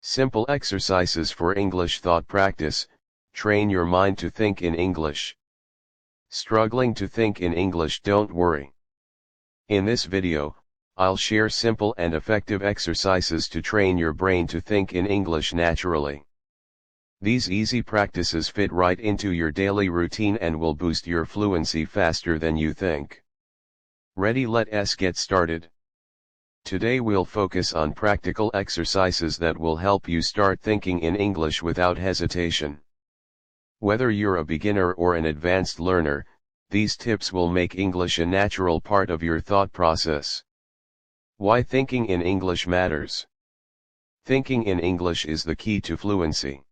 Simple exercises for English thought practice. Train your mind to think in English. Struggling to think in English? Don't worry. In this video, I'll share simple and effective exercises to train your brain to think in English naturally. These easy practices fit right into your daily routine and will boost your fluency faster than you think. Ready? Let's get started. Today we'll focus on practical exercises that will help you start thinking in English without hesitation. Whether you're a beginner or an advanced learner, these tips will make English a natural part of your thought process. Why thinking in English matters. Thinking in English is the key to fluency.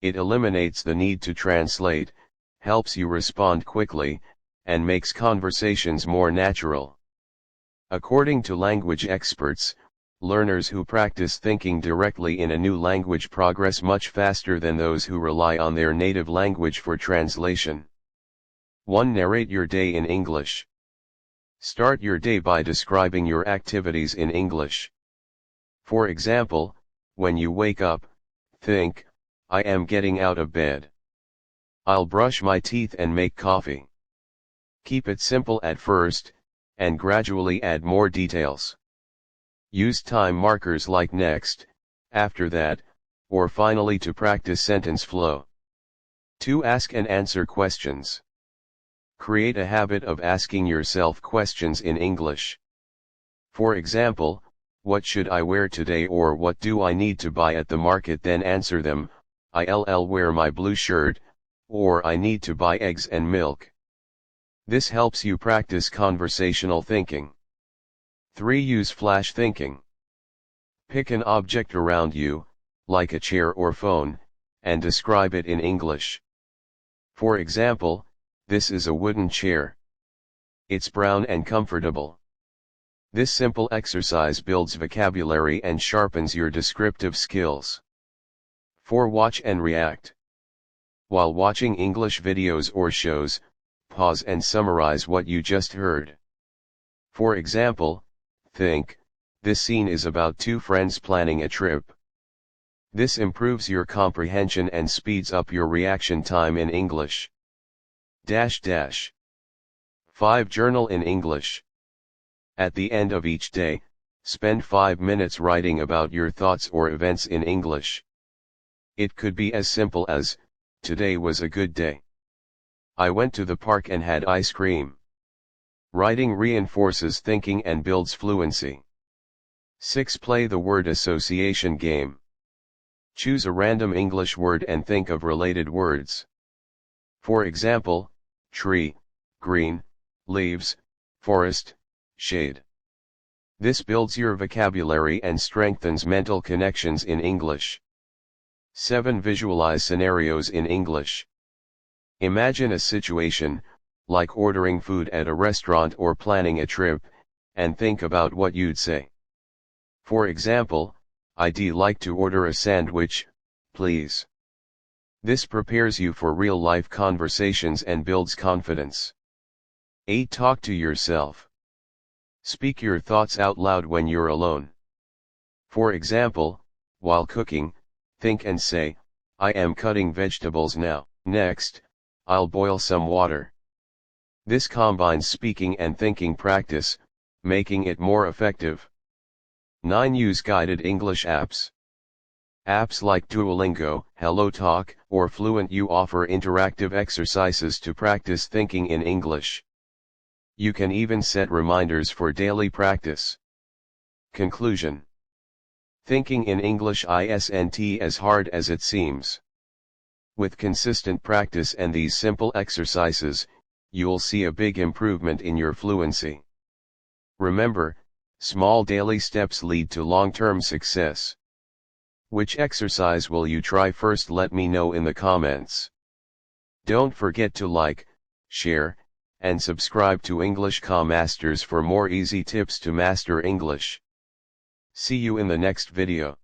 It eliminates the need to translate, helps you respond quickly, and makes conversations more natural. According to language experts, learners who practice thinking directly in a new language progress much faster than those who rely on their native language for translation. 1. Narrate your day in English. Start your day by describing your activities in English. For example, when you wake up, think, I am getting out of bed. I'll brush my teeth and make coffee. Keep it simple at first, and gradually add more details. Use time markers like next, after that, or finally to practice sentence flow. 2. Ask and answer questions. Create a habit of asking yourself questions in English. For example, what should I wear today, or what do I need to buy at the market? Then answer them, I'll wear my blue shirt, or I need to buy eggs and milk. This helps you practice conversational thinking. 3. Use flash thinking. Pick an object around you, like a chair or phone, and describe it in English. For example, this is a wooden chair. It's brown and comfortable. This simple exercise builds vocabulary and sharpens your descriptive skills. 4. Watch and react. While watching English videos or shows, pause and summarize what you just heard. For example, think, this scene is about two friends planning a trip. This improves your comprehension and speeds up your reaction time in English. 5. Journal in English. At the end of each day, spend 5 minutes writing about your thoughts or events in English. It could be as simple as, today was a good day. I went to the park and had ice cream. Writing reinforces thinking and builds fluency. 6. Play the word association game. Choose a random English word and think of related words. For example, tree, green, leaves, forest, shade. This builds your vocabulary and strengthens mental connections in English. 7. Visualize scenarios in English. Imagine a situation, like ordering food at a restaurant or planning a trip, and think about what you'd say. For example, I'd like to order a sandwich, please. This prepares you for real-life conversations and builds confidence. 8. Talk to yourself. Speak your thoughts out loud when you're alone. For example, while cooking, think and say, I am cutting vegetables now. Next, I'll boil some water. This combines speaking and thinking practice, making it more effective. 9. Use guided English apps. Apps like Duolingo, HelloTalk, or Fluent offer interactive exercises to practice thinking in English. You can even set reminders for daily practice. Conclusion. Thinking in English isn't as hard as it seems. With consistent practice and these simple exercises, you'll see a big improvement in your fluency. Remember, small daily steps lead to long-term success. Which exercise will you try first? Let me know in the comments. Don't forget to like, share, and subscribe to English Masters for more easy tips to master English. See you in the next video.